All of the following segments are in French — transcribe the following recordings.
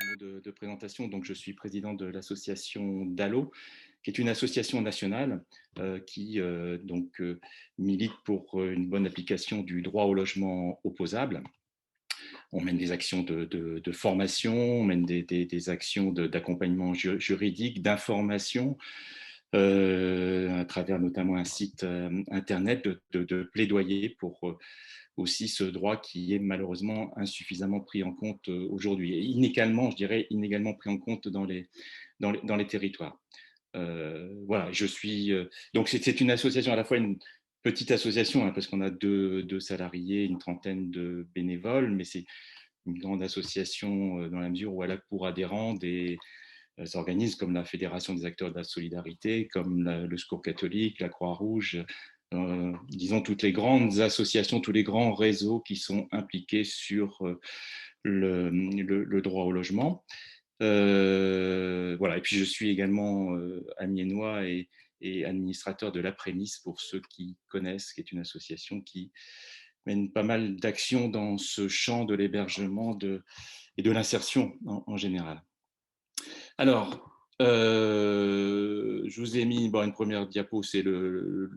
mot de présentation. Donc, je suis président de l'association DALO, qui est une association nationale qui milite pour une bonne application du droit au logement opposable. On mène des actions de formation, on mène des actions d'accompagnement juridique, d'information, à travers notamment un site internet de plaidoyer pour aussi ce droit qui est malheureusement insuffisamment pris en compte aujourd'hui, et inégalement, je dirais, inégalement pris en compte dans les territoires. Voilà, je suis donc c'est une association, à la fois une petite association, hein, parce qu'on a deux salariés, une trentaine de bénévoles, mais c'est une grande association dans la mesure où elle a pour adhérents des organismes comme la Fédération des acteurs de la solidarité, comme le Secours catholique, la Croix-Rouge, disons toutes les grandes associations, tous les grands réseaux qui sont impliqués sur le droit au logement. Voilà. Et puis je suis également amiénois et administrateur de l'Après-Nice, pour ceux qui connaissent, qui est une association qui mène pas mal d'actions dans ce champ de l'hébergement et de l'insertion en général. Alors, je vous ai mis une première diapo, c'est le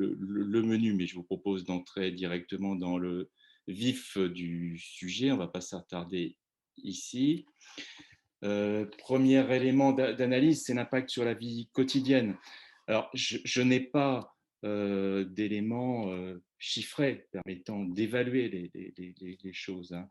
menu, mais je vous propose d'entrer directement dans le vif du sujet. On ne va pas s'attarder ici. Premier élément d'analyse, c'est l'impact sur la vie quotidienne. Alors, je n'ai pas d'éléments chiffrés permettant d'évaluer les choses, hein.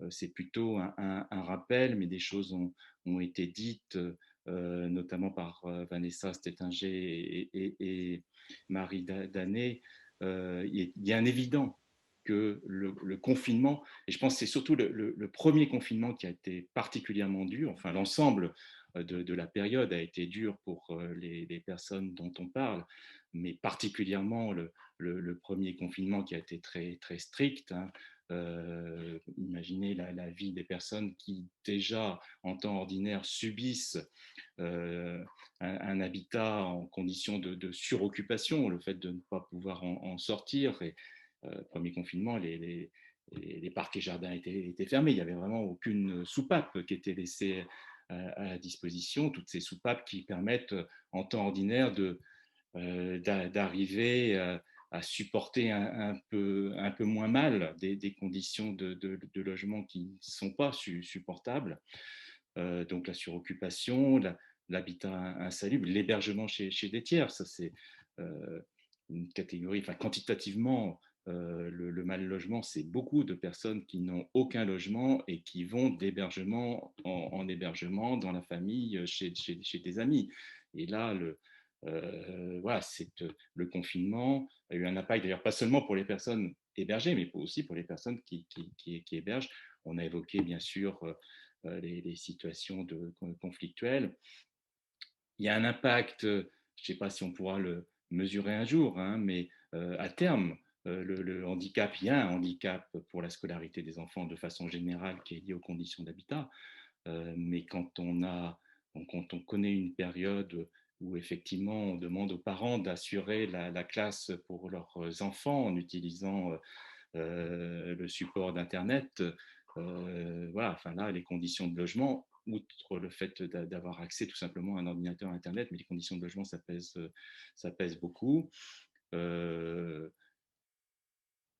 C'est plutôt un rappel, mais des choses ont été dites, notamment par Vanessa Stettinger et Marie Danet. Il est bien évident que le confinement, et je pense que c'est surtout le premier confinement qui a été particulièrement dur, enfin l'ensemble de la période a été dur pour les personnes dont on parle, mais particulièrement le premier confinement qui a été très, très strict, hein. Imaginez la vie des personnes qui déjà en temps ordinaire subissent un habitat en condition de suroccupation, le fait de ne pas pouvoir en sortir. Et premier confinement, les parcs et jardins étaient fermés. Il n'y avait vraiment aucune soupape qui était laissée à la disposition. Toutes ces soupapes qui permettent en temps ordinaire d'arriver à supporter un peu moins mal des conditions de logement qui ne sont pas supportables. Donc la suroccupation, l'habitat insalubre, l'hébergement chez des tiers, ça c'est une catégorie, enfin quantitativement, le mal logement, c'est beaucoup de personnes qui n'ont aucun logement et qui vont d'hébergement en hébergement dans la famille, chez des amis. Et là, voilà, le confinement a eu un impact, d'ailleurs pas seulement pour les personnes hébergées, mais aussi pour les personnes qui hébergent. On a évoqué bien sûr les situations conflictuelles. Il y a un impact, je ne sais pas si on pourra le mesurer un jour, hein, mais à terme, le handicap, il y a un handicap pour la scolarité des enfants de façon générale qui est lié aux conditions d'habitat. Mais quand on connaît une période où effectivement on demande aux parents d'assurer la classe pour leurs enfants en utilisant le support d'Internet, voilà, enfin là, les conditions de logement, outre le fait d'avoir accès tout simplement à un ordinateur Internet, mais les conditions de logement, ça pèse beaucoup. Euh,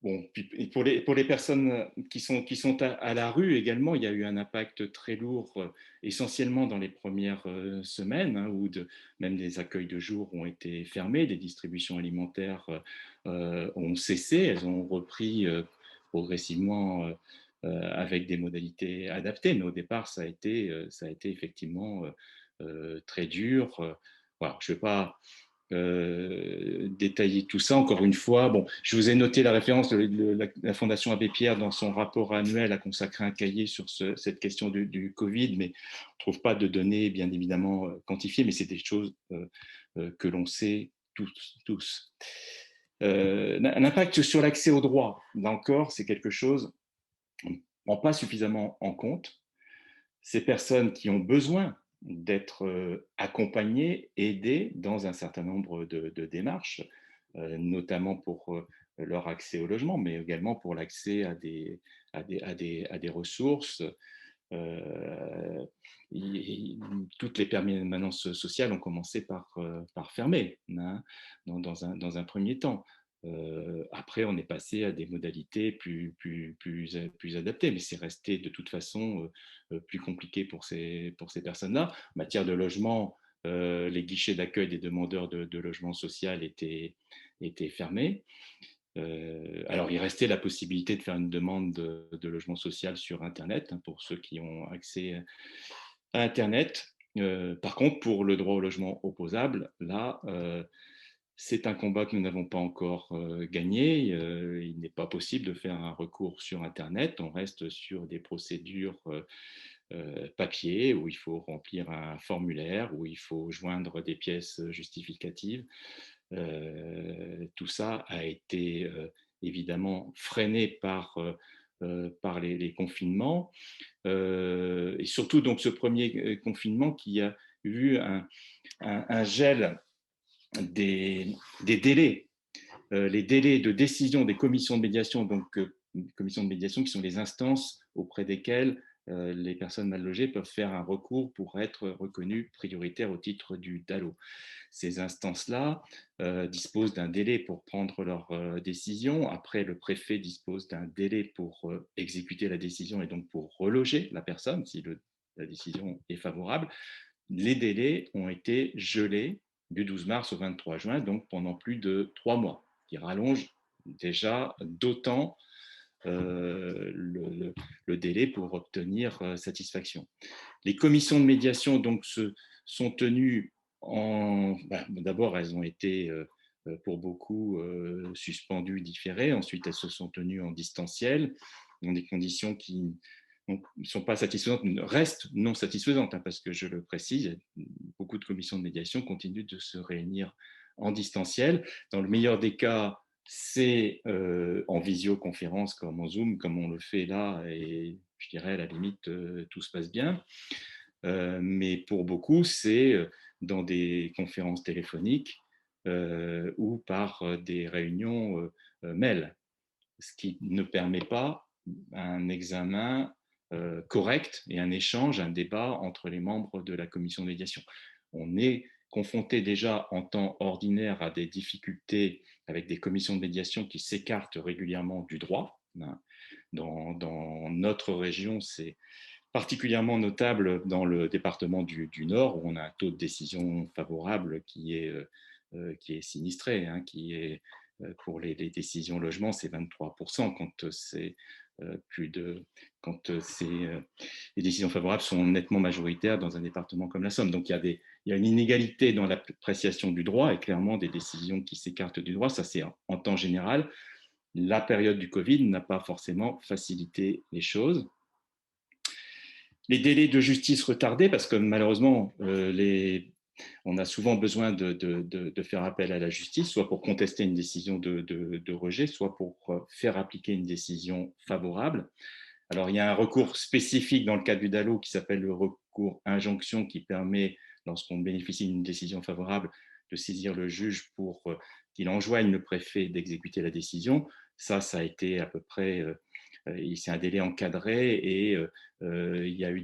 Bon, et pour les personnes qui sont à la rue également, il y a eu un impact très lourd, essentiellement dans les premières semaines, hein, où même des accueils de jour ont été fermés, des distributions alimentaires ont cessé, elles ont repris progressivement avec des modalités adaptées, mais au départ, ça a été effectivement très dur. Voilà, je ne vais pas détailler tout ça. Encore une fois, bon, je vous ai noté la référence de la Fondation Abbé Pierre dans son rapport annuel a consacré un cahier sur cette question du Covid, mais on ne trouve pas de données bien évidemment quantifiées, mais c'est des choses que l'on sait tous. Un impact sur l'accès au droit, là encore, c'est quelque chose qu'on ne prend pas suffisamment en compte. Ces personnes qui ont besoin d'être accompagnées, aidées dans un certain nombre de démarches, notamment pour leur accès au logement, mais également pour l'accès à des ressources. euh, toutes les permanences sociales ont commencé par fermer, hein, dans un premier temps. Après, on est passé à des modalités plus adaptées, mais c'est resté de toute façon plus compliqué pour ces personnes-là. En matière de logement, les guichets d'accueil des demandeurs de logement social étaient fermés. Alors, il restait la possibilité de faire une demande de logement social sur Internet, hein, pour ceux qui ont accès à Internet. Par contre, pour le droit au logement opposable, là, c'est un combat que nous n'avons pas encore gagné. Il n'est pas possible de faire un recours sur Internet. On reste sur des procédures papier où il faut remplir un formulaire, où il faut joindre des pièces justificatives. Tout ça a été évidemment freiné par les confinements. Et surtout, donc, ce premier confinement qui a vu un gel des délais, les délais de décision des commissions de médiation, donc commissions de médiation qui sont les instances auprès desquelles les personnes mal logées peuvent faire un recours pour être reconnues prioritaires au titre du DALO. Ces instances-là disposent d'un délai pour prendre leur décision. Après, le préfet dispose d'un délai pour exécuter la décision et donc pour reloger la personne si la décision est favorable. Les délais ont été gelés du 12 mars au 23 juin, donc pendant plus de 3 mois, qui rallonge déjà d'autant le délai pour obtenir satisfaction. Les commissions de médiation donc sont tenues d'abord, elles ont été pour beaucoup suspendues, différées. Ensuite, elles se sont tenues en distanciel, dans des conditions qui ne sont pas satisfaisantes, restent non satisfaisantes, hein, parce que je le précise, beaucoup de commissions de médiation continuent de se réunir en distanciel. Dans le meilleur des cas, c'est en visioconférence comme en Zoom, comme on le fait là, et je dirais à la limite, tout se passe bien. Mais pour beaucoup, c'est dans des conférences téléphoniques ou par des réunions mail, ce qui ne permet pas un examen correct et un échange, un débat entre les membres de la commission de médiation. On est confronté déjà en temps ordinaire à des difficultés avec des commissions de médiation qui s'écartent régulièrement du droit. Dans notre région, c'est particulièrement notable dans le département du Nord, où on a un taux de décision favorable qui est sinistré, hein, qui est pour les décisions logement, c'est 23%, les décisions favorables sont nettement majoritaires dans un département comme la Somme. Donc il y a une inégalité dans l'appréciation du droit et clairement des décisions qui s'écartent du droit. Ça, c'est en temps général. La période du Covid n'a pas forcément facilité les choses. Les délais de justice retardés, parce que malheureusement, on a souvent besoin de faire appel à la justice, soit pour contester une décision de rejet, soit pour faire appliquer une décision favorable. Alors, il y a un recours spécifique dans le cadre du DALO qui s'appelle le recours injonction, qui permet, lorsqu'on bénéficie d'une décision favorable, de saisir le juge pour qu'il enjoigne le préfet d'exécuter la décision. Ça a été à peu près, c'est un délai encadré et il y a eu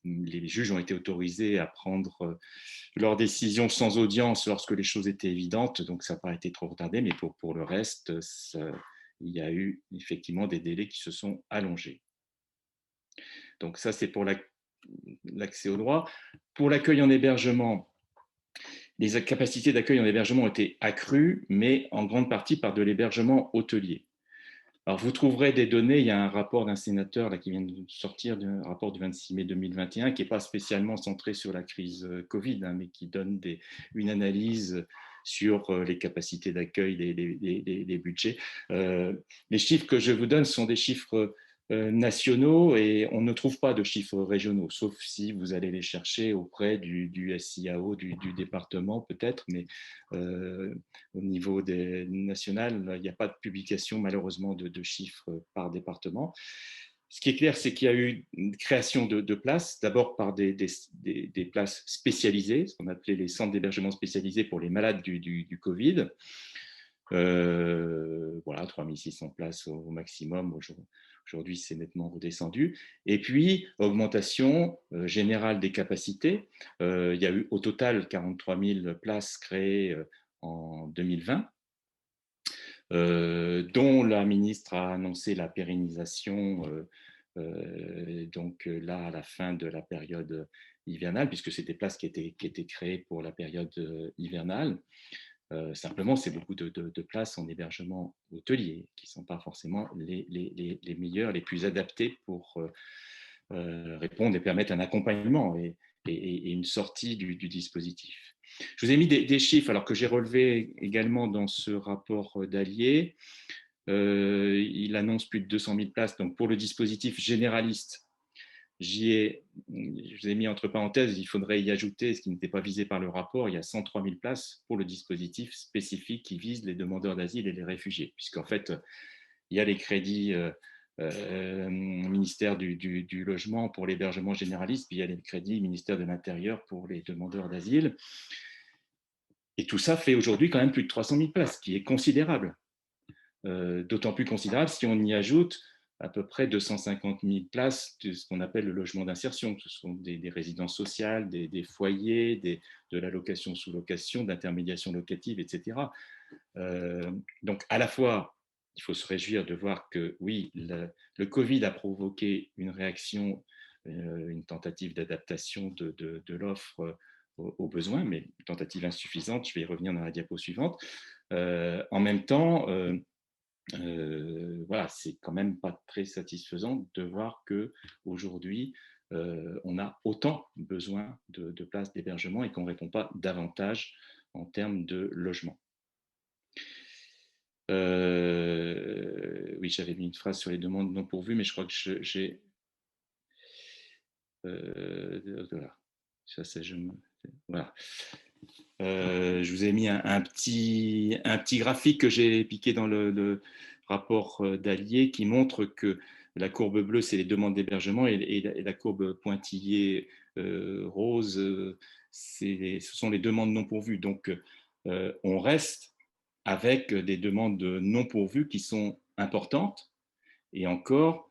les juges ont été autorisés à prendre leur décision sans audience lorsque les choses étaient évidentes, donc ça n'a pas été trop retardé, mais pour le reste, il y a eu effectivement des délais qui se sont allongés. Donc ça, c'est pour l'accès au droit. Pour l'accueil en hébergement, les capacités d'accueil en hébergement ont été accrues, mais en grande partie par de l'hébergement hôtelier. Alors, vous trouverez des données, il y a un rapport d'un sénateur là, qui vient de sortir, un rapport du 26 mai 2021, qui n'est pas spécialement centré sur la crise Covid, hein, mais qui donne une analyse sur les capacités d'accueil, les budgets. Les chiffres que je vous donne sont des chiffres nationaux et on ne trouve pas de chiffres régionaux, sauf si vous allez les chercher auprès du SIAO, du département peut-être, mais au niveau national, il n'y a pas de publication malheureusement de chiffres par département. Ce qui est clair, c'est qu'il y a eu une création de places, d'abord par des places spécialisées, ce qu'on appelait les centres d'hébergement spécialisés pour les malades du Covid. Voilà, 3600 places au maximum Aujourd'hui, c'est nettement redescendu. Et puis, augmentation générale des capacités. Il y a eu au total 43 000 places créées en 2020, dont la ministre a annoncé la pérennisation donc là, à la fin de la période hivernale, puisque c'est des places qui étaient créées pour la période hivernale. Simplement, c'est beaucoup de places en hébergement hôtelier, qui ne sont pas forcément les meilleures, les plus adaptées pour répondre et permettre un accompagnement et une sortie du dispositif. Je vous ai mis des chiffres alors que j'ai relevés également dans ce rapport d'Allier. Il annonce plus de 200 000 places. Donc pour le dispositif généraliste, je vous ai mis entre parenthèses, il faudrait y ajouter, ce qui n'était pas visé par le rapport, il y a 103 000 places pour le dispositif spécifique qui vise les demandeurs d'asile et les réfugiés, puisqu'en fait, il y a les crédits ministère du Logement pour l'hébergement généraliste, puis il y a les crédits ministère de l'Intérieur pour les demandeurs d'asile. Et tout ça fait aujourd'hui quand même plus de 300 000 places, ce qui est considérable. D'autant plus considérable si on y ajoute à peu près 250 000 places de ce qu'on appelle le logement d'insertion. Ce sont des résidences sociales, des foyers, de la location sous location, d'intermédiation locative, etc. Donc à la fois, il faut se réjouir de voir que oui, le Covid a provoqué une réaction, une tentative d'adaptation de l'offre aux besoins, mais une tentative insuffisante. Je vais y revenir dans la diapo suivante. En même temps, voilà, c'est quand même pas très satisfaisant de voir que aujourd'hui on a autant besoin de places d'hébergement et qu'on ne répond pas davantage en termes de logement. Oui, j'avais mis une phrase sur les demandes non pourvues, mais je crois que j'ai. Voilà. Ça, voilà. Je vous ai mis un petit graphique que j'ai piqué dans le rapport d'Allier qui montre que la courbe bleue, c'est les demandes d'hébergement et la courbe pointillée rose, ce sont les demandes non pourvues. Donc, on reste avec des demandes non pourvues qui sont importantes et encore,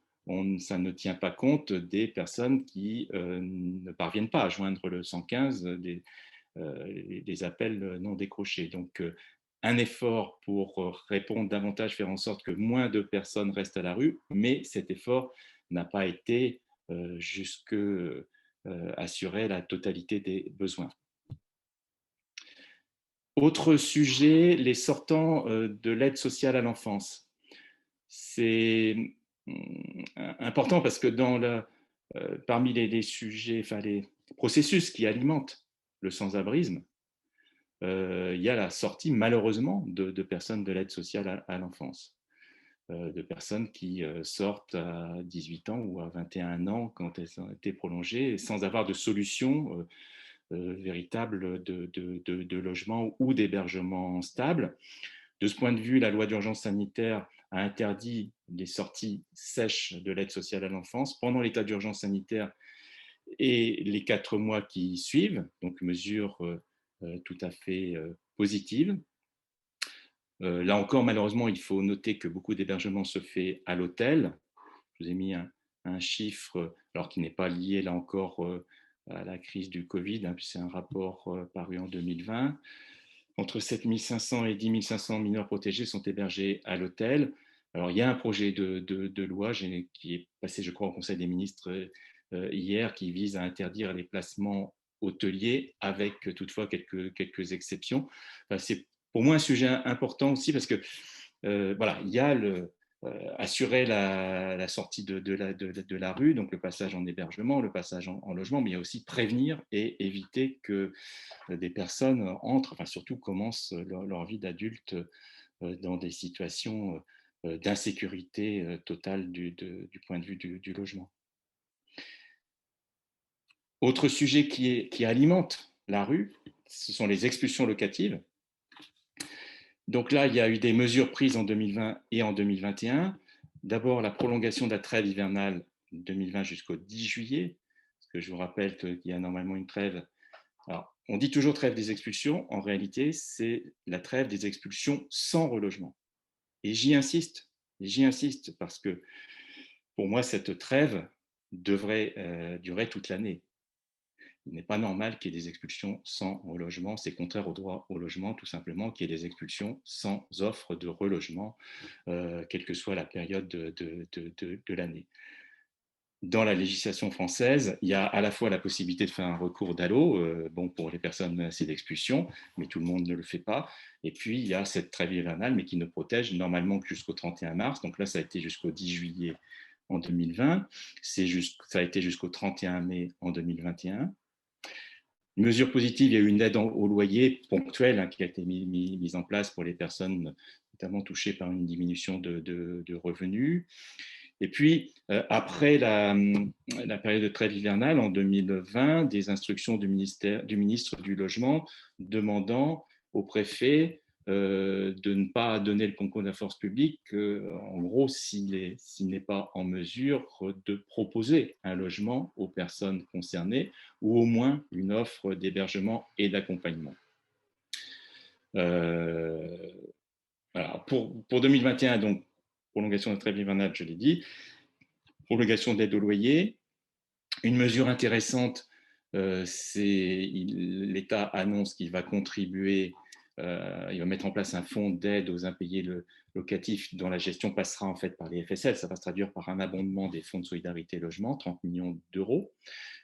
ça ne tient pas compte des personnes qui ne parviennent pas à joindre le 115, des appels non décrochés. Donc, un effort pour répondre davantage, faire en sorte que moins de personnes restent à la rue, mais cet effort n'a pas été jusque assurer la totalité des besoins. Autre sujet, les sortants de l'aide sociale à l'enfance. C'est important parce que parmi les sujets, enfin les processus qui alimentent le sans-abrisme, il y a la sortie malheureusement de personnes de l'aide sociale à l'enfance, de personnes qui sortent à 18 ans ou à 21 ans quand elles ont été prolongées sans avoir de solution véritable de logement ou d'hébergement stable. De ce point de vue, la loi d'urgence sanitaire a interdit les sorties sèches de l'aide sociale à l'enfance pendant l'état d'urgence sanitaire et les 4 mois qui suivent, donc mesure tout à fait positive. Là encore, malheureusement, il faut noter que beaucoup d'hébergements se fait à l'hôtel. Je vous ai mis un chiffre, alors qui n'est pas lié là encore à la crise du Covid, hein, c'est un rapport paru en 2020. Entre 7 500 et 10 500 mineurs protégés sont hébergés à l'hôtel. Alors, il y a un projet de loi qui est passé, je crois, au Conseil des ministres hier, qui vise à interdire les placements hôteliers, avec toutefois quelques exceptions. Enfin, c'est pour moi un sujet important aussi, parce que voilà, il y a assurer la sortie de la rue, donc le passage en hébergement, le passage en logement, mais il y a aussi prévenir et éviter que des personnes entrent, enfin surtout commencent leur vie d'adulte dans des situations d'insécurité totale du point de vue du logement. Autre sujet qui alimente la rue, ce sont les expulsions locatives. Donc là, il y a eu des mesures prises en 2020 et en 2021. D'abord, la prolongation de la trêve hivernale 2020 jusqu'au 10 juillet, parce que je vous rappelle qu'il y a normalement une trêve. Alors, on dit toujours trêve des expulsions, en réalité, c'est la trêve des expulsions sans relogement. Et j'y insiste parce que pour moi, cette trêve devrait durer toute l'année. Il n'est pas normal qu'il y ait des expulsions sans relogement. C'est contraire au droit au logement, tout simplement, qu'il y ait des expulsions sans offre de relogement, quelle que soit la période de l'année. Dans la législation française, il y a à la fois la possibilité de faire un recours d'ALLO, bon, pour les personnes menacées d'expulsion, mais tout le monde ne le fait pas. Et puis, il y a cette trêve hivernale, mais qui ne protège normalement que jusqu'au 31 mars. Donc là, ça a été jusqu'au 10 juillet en 2020. Ça a été jusqu'au 31 mai en 2021. Une mesure positive, il y a eu une aide au loyer ponctuelle, hein, qui a été mise en place pour les personnes notamment touchées par une diminution de revenus. Et puis, après la période de trêve hivernale, en 2020, des instructions du ministre du Logement demandant au préfet de ne pas donner le concours de la force publique, en gros, s'il n'est pas en mesure de proposer un logement aux personnes concernées, ou au moins une offre d'hébergement et d'accompagnement. Voilà. Pour 2021, donc, prolongation de la trêve hivernale, je l'ai dit, prolongation de l'aide au loyer. Une mesure intéressante, l'État annonce qu'il va contribuer, il va mettre en place un fonds d'aide aux impayés locatifs dont la gestion passera en fait par les FSL. Ça va se traduire par un abondement des fonds de solidarité logement, 30 millions d'euros.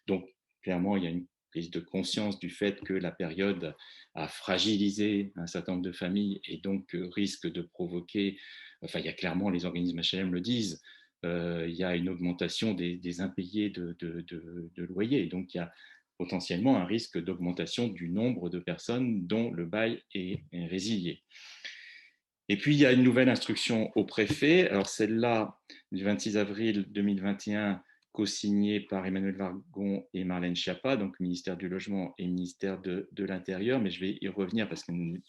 Donc, clairement, il y a une prise de conscience du fait que la période a fragilisé un certain nombre de familles et donc risque de provoquer, enfin, il y a clairement, les organismes HLM le disent, il y a une augmentation des impayés de loyer. Donc, il y a potentiellement un risque d'augmentation du nombre de personnes dont le bail est résilié. Et puis, il y a une nouvelle instruction au préfet. Alors, celle-là, du 26 avril 2021, co-signée par Emmanuel Vargon et Marlène Schiappa, donc ministère du Logement et ministère de l'Intérieur, mais je vais y revenir parce qu'elle n'est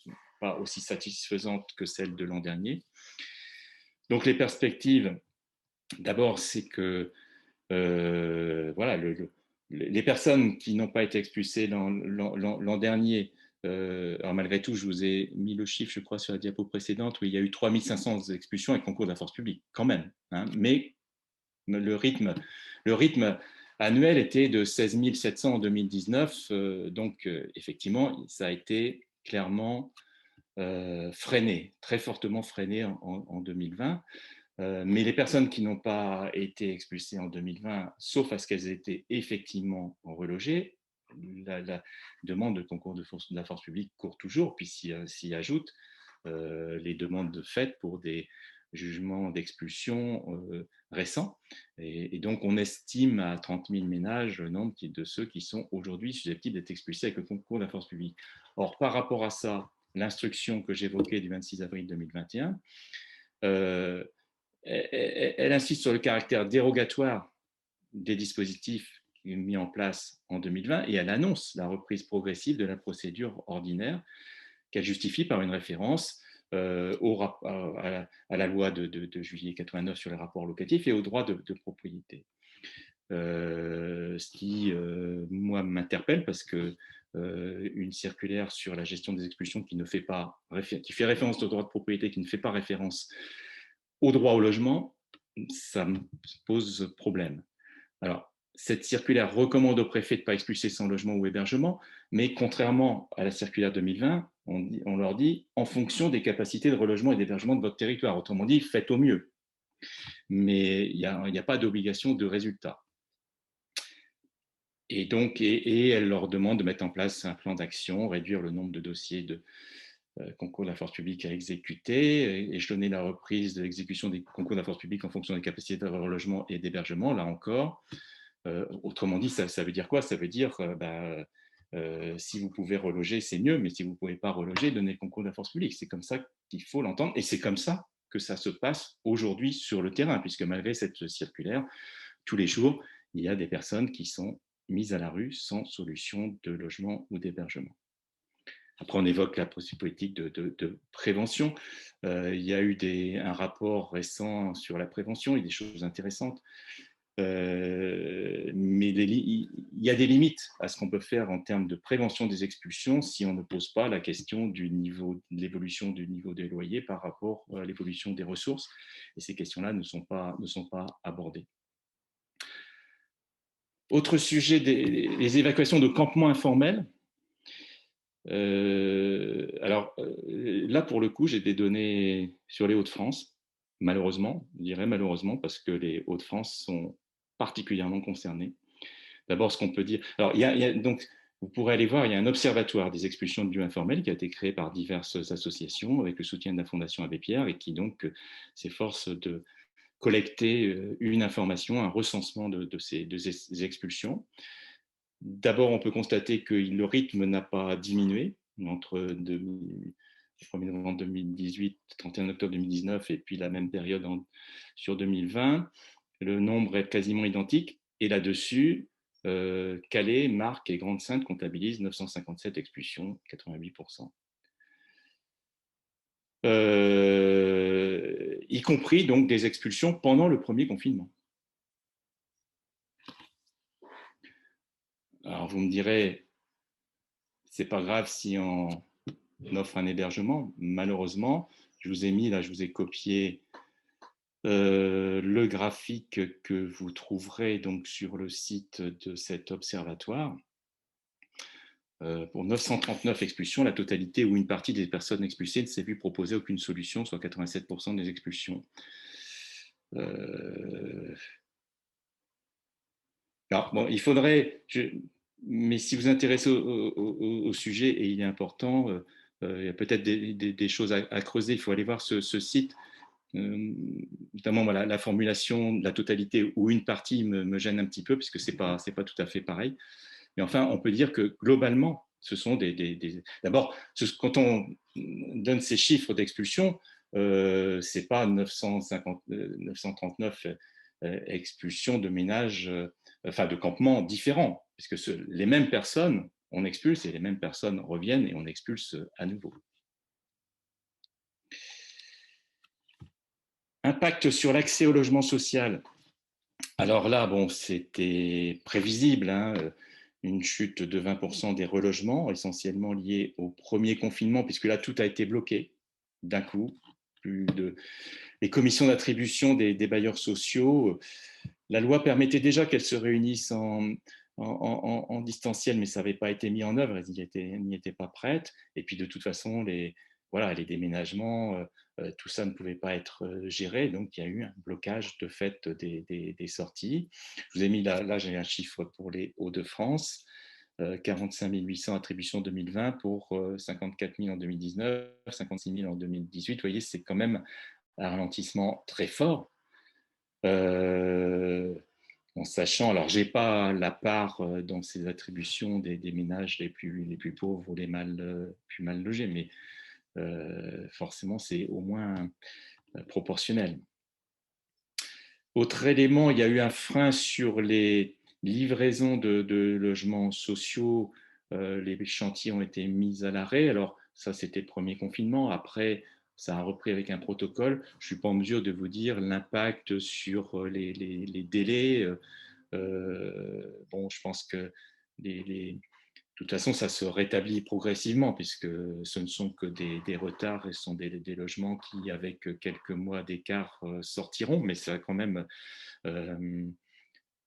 pas aussi satisfaisante que celle de l'an dernier. Donc, les perspectives, d'abord, c'est que voilà, les personnes qui n'ont pas été expulsées l'an dernier, alors malgré tout, je vous ai mis le chiffre, je crois, sur la diapo précédente, où il y a eu 3500 expulsions avec concours de la force publique, quand même. Hein, mais le rythme annuel était de 16 700 en 2019, donc effectivement, ça a été clairement freiné, très fortement freiné en 2020. Mais les personnes qui n'ont pas été expulsées en 2020, sauf à ce qu'elles aient été effectivement relogées, la demande de concours de la force publique court toujours, puis s'y ajoutent les demandes faites pour des jugements d'expulsion récents. Et donc, on estime à 30 000 ménages le nombre de ceux qui sont aujourd'hui susceptibles d'être expulsés avec le concours de la force publique. Or, par rapport à ça, l'instruction que j'évoquais du 26 avril 2021, elle insiste sur le caractère dérogatoire des dispositifs mis en place en 2020 et elle annonce la reprise progressive de la procédure ordinaire qu'elle justifie par une référence à la loi de juillet 89 sur les rapports locatifs et au droit de propriété. Ce qui, moi, m'interpelle parce que une circulaire sur la gestion des expulsions qui fait référence au droit de propriété, qui ne fait pas référence au droit au logement, ça me pose problème. Alors, cette circulaire recommande au préfet de ne pas expulser sans logement ou hébergement, mais contrairement à la circulaire 2020, on leur dit en fonction des capacités de relogement et d'hébergement de votre territoire. Autrement dit, faites au mieux. Mais il n'y a pas d'obligation de résultat. Et donc, elle leur demande de mettre en place un plan d'action, réduire le nombre de dossiers de concours de la force publique à exécuter, échelonner la reprise de l'exécution des concours de la force publique en fonction des capacités de relogement et d'hébergement, là encore. Autrement dit, ça veut dire quoi? Ça veut dire, si vous pouvez reloger, c'est mieux, mais si vous ne pouvez pas reloger, donnez le concours de la force publique. C'est comme ça qu'il faut l'entendre, et c'est comme ça que ça se passe aujourd'hui sur le terrain, puisque malgré cette circulaire, tous les jours, il y a des personnes qui sont mises à la rue sans solution de logement ou d'hébergement. Après, on évoque la politique de prévention. Il y a eu un rapport récent sur la prévention, il y a des choses intéressantes. Mais il y a des limites à ce qu'on peut faire en termes de prévention des expulsions si on ne pose pas la question de l'évolution du niveau des loyers par rapport à l'évolution des ressources. Et ces questions-là ne sont pas abordées. Autre sujet, les évacuations de campements informels. Là, pour le coup, j'ai des données sur les Hauts-de-France, malheureusement, je dirais malheureusement, parce que les Hauts-de-France sont particulièrement concernés. D'abord, ce qu'on peut dire. Alors, donc, vous pourrez aller voir, il y a un observatoire des expulsions de lieux informels qui a été créé par diverses associations avec le soutien de la Fondation Abbé Pierre et qui donc s'efforce de collecter une information, un recensement de ces expulsions. D'abord, on peut constater que le rythme n'a pas diminué entre le 1er novembre 2018, 31 octobre 2019 et puis la même période sur 2020. Le nombre est quasiment identique. Et là-dessus, Calais, Marques et Grande-Synthe comptabilisent 957 expulsions, 88%. Y compris donc des expulsions pendant le premier confinement. Alors vous me direz, c'est pas grave si on offre un hébergement. Malheureusement, je vous ai copié le graphique que vous trouverez donc sur le site de cet observatoire. Pour 939 expulsions, la totalité ou une partie des personnes expulsées ne s'est vue proposer aucune solution, soit 87% des expulsions. Alors, bon, il faudrait, mais si vous vous intéressez au sujet, et il est important, il y a peut-être des choses à creuser, il faut aller voir ce site. Notamment voilà, la formulation de la totalité ou une partie me gêne un petit peu, puisque ce n'est pas tout à fait pareil. Mais enfin, on peut dire que globalement, ce sont d'abord, quand on donne ces chiffres d'expulsion, ce n'est pas 939 expulsions de ménages, enfin de campements différents, puisque les mêmes personnes, on expulse et les mêmes personnes reviennent et on expulse à nouveau. Impact sur l'accès au logement social. Alors là, bon, c'était prévisible, hein, une chute de 20% des relogements, essentiellement liée au premier confinement, puisque là, tout a été bloqué d'un coup. Les commissions d'attribution des bailleurs sociaux, la loi permettait déjà qu'elles se réunissent en distanciel, mais ça n'avait pas été mis en œuvre, elles n'y étaient pas prêtes. Et puis de toute façon, les déménagements, tout ça ne pouvait pas être géré, donc il y a eu un blocage de fait des sorties. Je vous ai mis là j'ai un chiffre pour les Hauts-de-France, 45 800 attributions en 2020 pour 54 000 en 2019, 56 000 en 2018. Vous voyez, c'est quand même un ralentissement très fort. En sachant, alors j'ai pas la part dans ces attributions des ménages les plus pauvres ou les plus mal logés, mais forcément c'est au moins proportionnel. Autre élément, il y a eu un frein sur les livraisons de logements sociaux. Les chantiers ont été mis à l'arrêt. Alors ça, c'était le premier confinement. Après, ça a repris avec un protocole. Je ne suis pas en mesure de vous dire l'impact sur les délais. Bon, je pense que de toute façon, ça se rétablit progressivement puisque ce ne sont que des retards et ce sont des logements qui, avec quelques mois d'écart, sortiront. Mais ça quand même,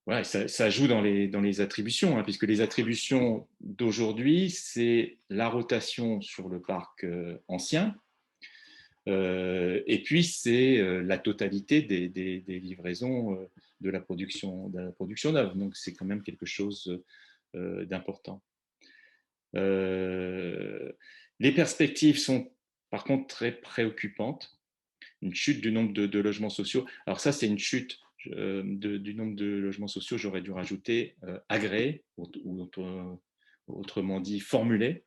ouais, ça joue dans les attributions, hein, puisque les attributions d'aujourd'hui, c'est la rotation sur le parc ancien. Et puis, c'est la totalité des livraisons de la production neuve. Donc, c'est quand même quelque chose d'important. Les perspectives sont par contre très préoccupantes. Une chute du nombre de logements sociaux. Alors ça, c'est une chute du nombre de logements sociaux, j'aurais dû rajouter agréés, ou autrement dit formulés,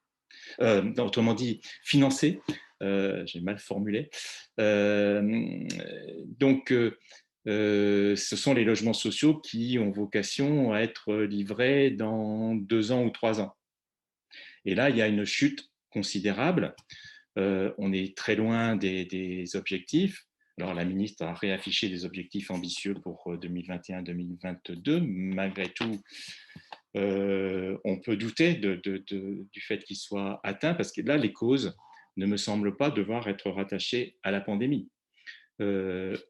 autrement dit financés. J'ai mal formulé. Donc, ce sont les logements sociaux qui ont vocation à être livrés dans 2 ans ou 3 ans. Et là, il y a une chute considérable. On est très loin des objectifs. Alors, la ministre a réaffiché des objectifs ambitieux pour 2021-2022. Malgré tout, on peut douter du fait qu'ils soient atteints, parce que là, les causes ne me semblent pas devoir être rattachées à la pandémie.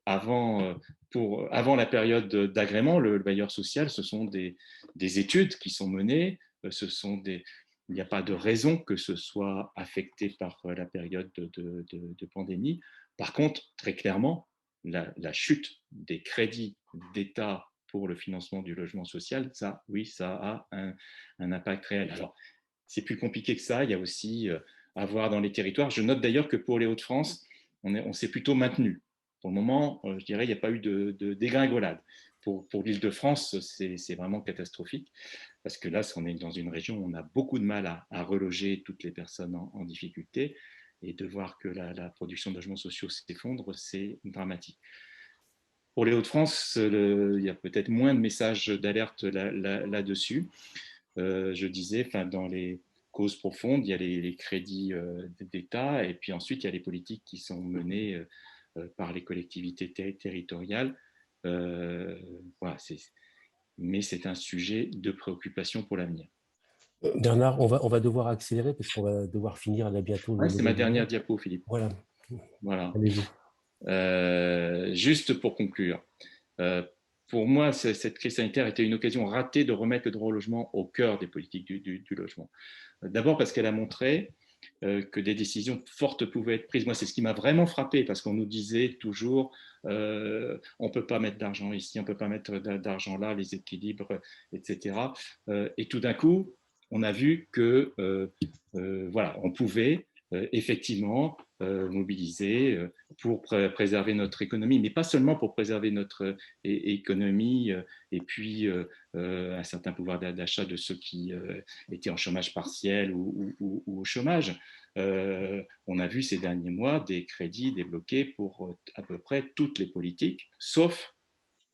Avant la période d'agrément, le bailleur social, ce sont des études qui sont menées, il n'y a pas de raison que ce soit affecté par la période de pandémie. Par contre, très clairement, la chute des crédits d'État pour le financement du logement social, ça, oui, ça a un impact réel. Alors, c'est plus compliqué que ça. Il y a aussi à voir dans les territoires. Je note d'ailleurs que pour les Hauts-de-France, on s'est plutôt maintenu. Pour le moment, je dirais, il n'y a pas eu de dégringolade. Pour l'Île-de-France, c'est vraiment catastrophique, parce que là, on est dans une région où on a beaucoup de mal à reloger toutes les personnes en difficulté, et de voir que la production de logements sociaux s'effondre, c'est dramatique. Pour les Hauts-de-France, il y a peut-être moins de messages d'alerte là-dessus. Je disais, dans les causes profondes, il y a les crédits d'État, et puis ensuite, il y a les politiques qui sont menées par les collectivités territoriales. Voilà, mais c'est un sujet de préoccupation pour l'avenir. Bernard, on va devoir accélérer parce qu'on va devoir finir là bientôt Ouais, le c'est ma webinaire. dernière diapo, Philippe. Voilà, Voilà. allez-y. Juste pour conclure, euh, pour moi, cette crise sanitaire était une occasion ratée de remettre le droit au logement au cœur des politiques du logement. D'abord parce qu'elle a montré que des décisions fortes pouvaient être prises. Moi, c'est ce qui m'a vraiment frappé, parce qu'on nous disait toujours on ne peut pas mettre d'argent ici, on ne peut pas mettre d'argent là, les équilibres, etc. Et tout d'un coup, on a vu que voilà, on pouvait effectivement mobiliser pour préserver notre économie, mais pas seulement pour préserver notre économie et puis un certain pouvoir d'achat de ceux qui étaient en chômage partiel ou au chômage. On a vu ces derniers mois des crédits débloqués pour à peu près toutes les politiques, sauf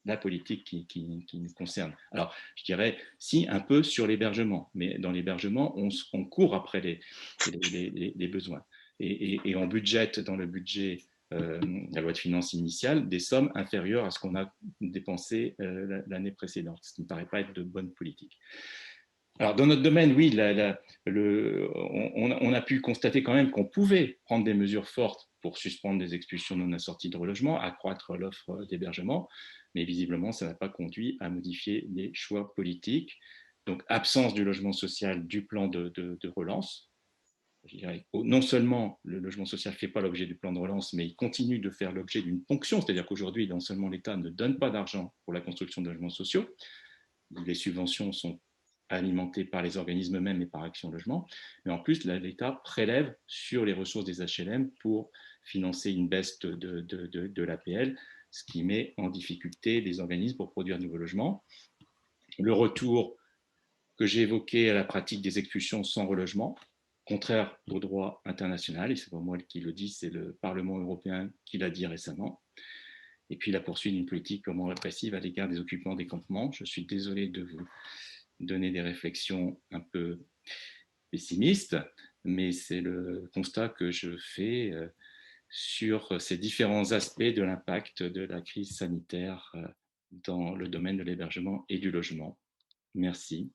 la politique qui nous concerne. Alors, je dirais, si, un peu sur l'hébergement, mais dans l'hébergement, on court après les besoins. Et on budgète dans le budget, la loi de finances initiale, des sommes inférieures à ce qu'on a dépensé l'année précédente, ce qui ne me paraît pas être de bonne politique. Alors, dans notre domaine, oui, on a pu constater quand même qu'on pouvait prendre des mesures fortes pour suspendre des expulsions non assorties de relogement, accroître l'offre d'hébergement, mais visiblement, ça n'a pas conduit à modifier les choix politiques. Donc, absence du logement social du plan de relance. Je dirais, non seulement le logement social ne fait pas l'objet du plan de relance, mais il continue de faire l'objet d'une ponction, c'est-à-dire qu'aujourd'hui, non seulement l'État ne donne pas d'argent pour la construction de logements sociaux, les subventions sont alimentées par les organismes eux-mêmes et par Action Logement, mais en plus, l'État prélève sur les ressources des HLM pour financer une baisse de l'APL, ce qui met en difficulté les organismes pour produire de nouveaux logements. Le retour que j'ai évoqué à la pratique des expulsions sans relogement, contraire au droit international, et ce n'est pas moi qui le dis, c'est le Parlement européen qui l'a dit récemment. Et puis la poursuite d'une politique purement répressive à l'égard des occupants des campements. Je suis désolé de vous donner des réflexions un peu pessimistes, mais c'est le constat que je fais sur ces différents aspects de l'impact de la crise sanitaire dans le domaine de l'hébergement et du logement. Merci.